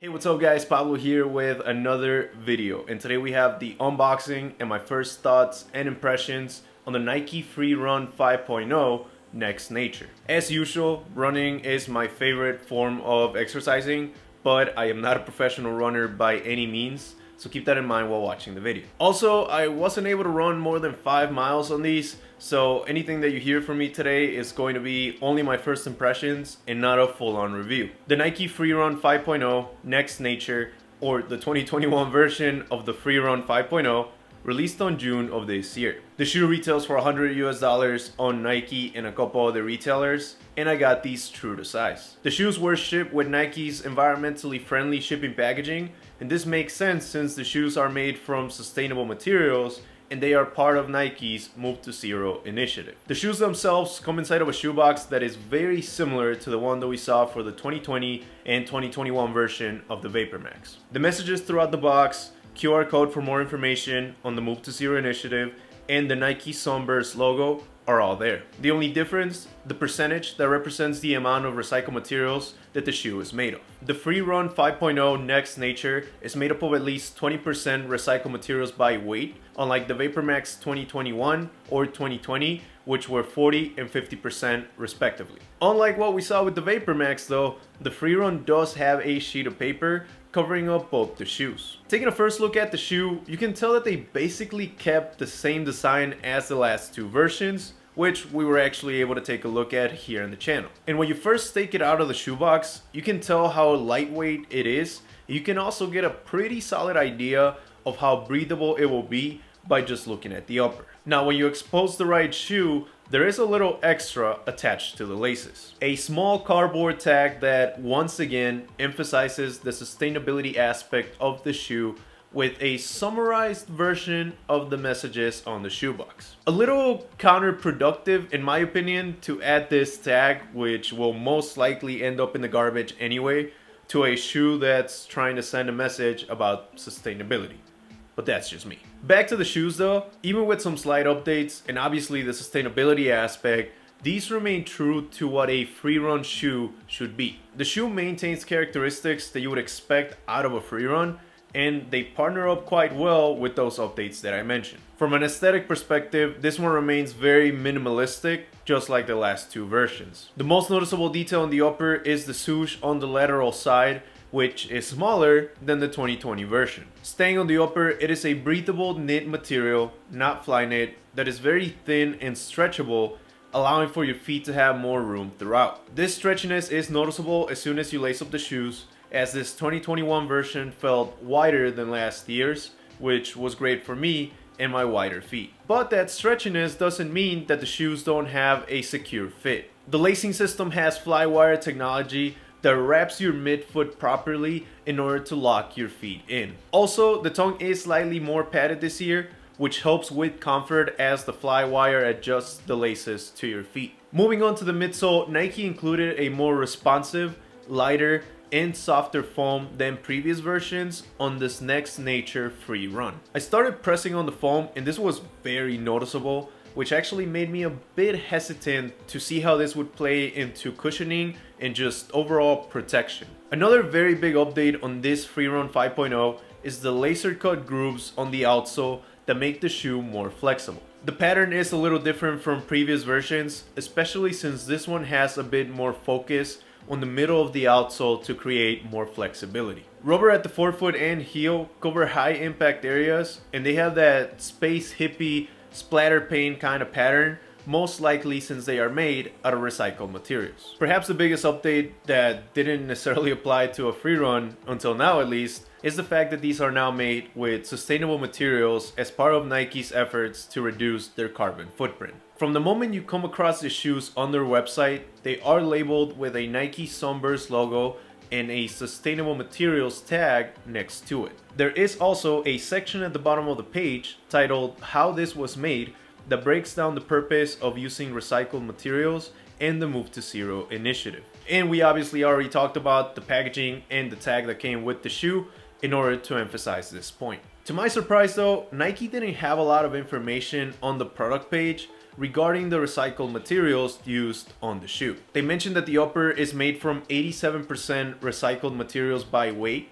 Hey, what's up guys? Pablo here with another video, and today we have the unboxing and my first thoughts and impressions on the Nike Free Run 5.0 Next Nature. As usual, running is my favorite form of exercising, but I am not a professional runner by any means, so keep that in mind while watching the video. Also, I wasn't able to run more than 5 miles on these, so anything that you hear from me today is going to be only my first impressions and not a full-on review. The Nike Free Run 5.0 Next Nature, or the 2021 version of the Free Run 5.0, released on June of this year. The shoe retails for $100 on Nike and a couple other retailers, and I got these true to size. The shoes were shipped with Nike's environmentally friendly shipping packaging, and this makes sense since the shoes are made from sustainable materials and they are part of Nike's Move to Zero initiative. The shoes themselves come inside of a shoebox that is very similar to the one that we saw for the 2020 and 2021 version of the VaporMax. The messages throughout the box, QR code for more information on the Move to Zero initiative, and the Nike Sunburst logo are all there. The only difference, the percentage that represents the amount of recycled materials that the shoe is made of. The Free Run 5.0 Next Nature is made up of at least 20% recycled materials by weight, unlike the VaporMax 2021 or 2020, which were 40 and 50% respectively. Unlike what we saw with the VaporMax though, the Free Run does have a sheet of paper covering up both the shoes. Taking a first look at the shoe, you can tell that they basically kept the same design as the last two versions, which we were actually able to take a look at here on the channel. And when you first take it out of the shoebox, you can tell how lightweight it is. You can also get a pretty solid idea of how breathable it will be by just looking at the upper. Now when you expose the right shoe, there is a little extra attached to the laces. A small cardboard tag that once again emphasizes the sustainability aspect of the shoe with a summarized version of the messages on the shoebox. A little counterproductive in my opinion to add this tag, which will most likely end up in the garbage anyway, to a shoe that's trying to send a message about sustainability. But that's just me. Back to the shoes though, even with some slight updates and obviously the sustainability aspect, these remain true to what a free run shoe should be. The shoe maintains characteristics that you would expect out of a free run, and they partner up quite well with those updates that I mentioned. From an aesthetic perspective, this one remains very minimalistic, just like the last two versions. The most noticeable detail on the upper is the swoosh on the lateral side, which is smaller than the 2020 version. Staying on the upper, it is a breathable knit material, not fly knit, that is very thin and stretchable, allowing for your feet to have more room throughout. This stretchiness is noticeable as soon as you lace up the shoes, as this 2021 version felt wider than last year's, which was great for me and my wider feet. But that stretchiness doesn't mean that the shoes don't have a secure fit. The lacing system has Flywire technology that wraps your midfoot properly in order to lock your feet in. Also, the tongue is slightly more padded this year, which helps with comfort as the Flywire adjusts the laces to your feet. Moving on to the midsole, Nike included a more responsive, lighter, and softer foam than previous versions on this Next Nature Free Run. I started pressing on the foam and this was very noticeable, which actually made me a bit hesitant to see how this would play into cushioning and just overall protection. Another very big update on this Free Run 5.0 is the laser cut grooves on the outsole that make the shoe more flexible. The pattern is a little different from previous versions, especially since this one has a bit more focus on the middle of the outsole to create more flexibility. Rubber at the forefoot and heel cover high impact areas, and they have that space hippie splatter paint kind of pattern, most likely since they are made out of recycled materials. Perhaps the biggest update that didn't necessarily apply to a free run, until now at least, is the fact that these are now made with sustainable materials as part of Nike's efforts to reduce their carbon footprint. From the moment you come across the shoes on their website, they are labeled with a Nike Sunburst logo and a sustainable materials tag next to it. There is also a section at the bottom of the page titled How This Was Made that breaks down the purpose of using recycled materials and the Move to Zero initiative. And we obviously already talked about the packaging and the tag that came with the shoe in order to emphasize this point. To my surprise though, Nike didn't have a lot of information on the product page regarding the recycled materials used on the shoe. They mentioned that the upper is made from 87% recycled materials by weight,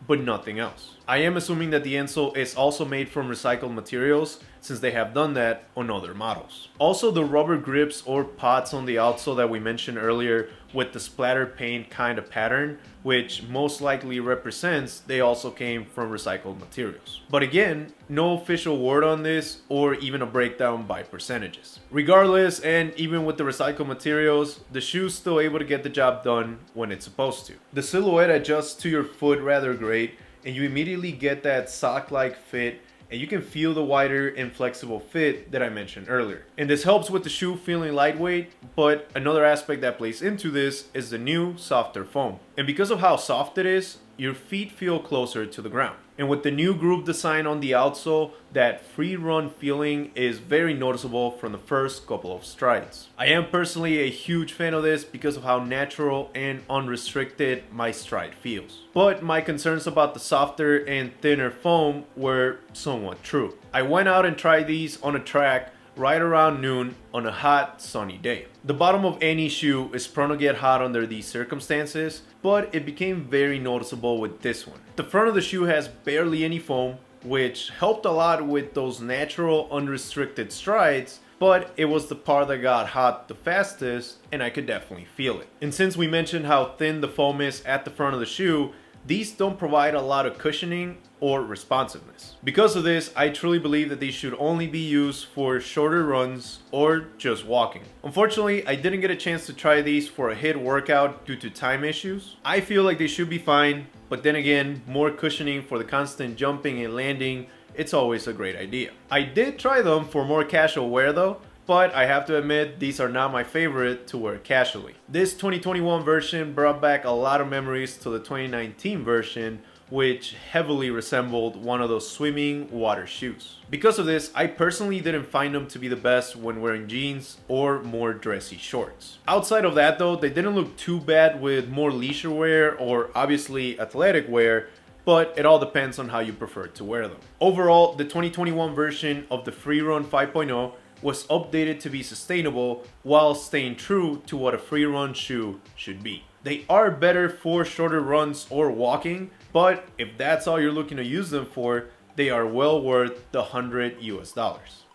but nothing else. I am assuming that the insole is also made from recycled materials since they have done that on other models. Also, the rubber grips or pots on the outsole that we mentioned earlier with the splatter paint kind of pattern, which most likely represents they also came from recycled materials. But again, no official word on this or even a breakdown by percentages. Regardless, and even with the recycled materials, the shoe's still able to get the job done when it's supposed to. The silhouette adjusts to your foot rather great, and you immediately get that sock-like fit, and you can feel the wider and flexible fit that I mentioned earlier. And this helps with the shoe feeling lightweight, but another aspect that plays into this is the new softer foam. And because of how soft it is, your feet feel closer to the ground. And with the new groove design on the outsole, that free run feeling is very noticeable from the first couple of strides. I am personally a huge fan of this because of how natural and unrestricted my stride feels. But my concerns about the softer and thinner foam were somewhat true. I went out and tried these on a track right around noon on a hot, sunny day. The bottom of any shoe is prone to get hot under these circumstances, but it became very noticeable with this one. The front of the shoe has barely any foam, which helped a lot with those natural, unrestricted strides, but it was the part that got hot the fastest, and I could definitely feel it. And since we mentioned how thin the foam is at the front of the shoe, these don't provide a lot of cushioning or responsiveness. Because of this, I truly believe that these should only be used for shorter runs or just walking. Unfortunately, I didn't get a chance to try these for a HIIT workout due to time issues. I feel like they should be fine, but then again, more cushioning for the constant jumping and landing, it's always a great idea. I did try them for more casual wear though, but I have to admit these are not my favorite to wear casually. This 2021 version brought back a lot of memories to the 2019 version, which heavily resembled one of those swimming water shoes. Because of this, I personally didn't find them to be the best when wearing jeans or more dressy shorts. Outside of that though, they didn't look too bad with more leisure wear or obviously athletic wear, but it all depends on how you prefer to wear them. Overall, the 2021 version of the Freerun 5.0 was updated to be sustainable while staying true to what a free run shoe should be. They are better for shorter runs or walking, but if that's all you're looking to use them for, they are well worth the $100 US.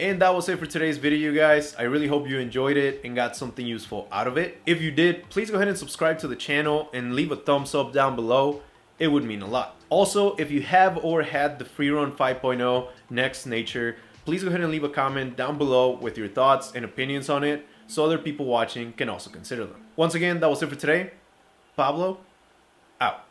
And that was it for today's video, guys. I really hope you enjoyed it and got something useful out of it. If you did, please go ahead and subscribe to the channel and leave a thumbs up down below. It would mean a lot. Also, if you have or had the Freerun 5.0 Next Nature, please go ahead and leave a comment down below with your thoughts and opinions on it so other people watching can also consider them. Once again, that was it for today. Pablo, out.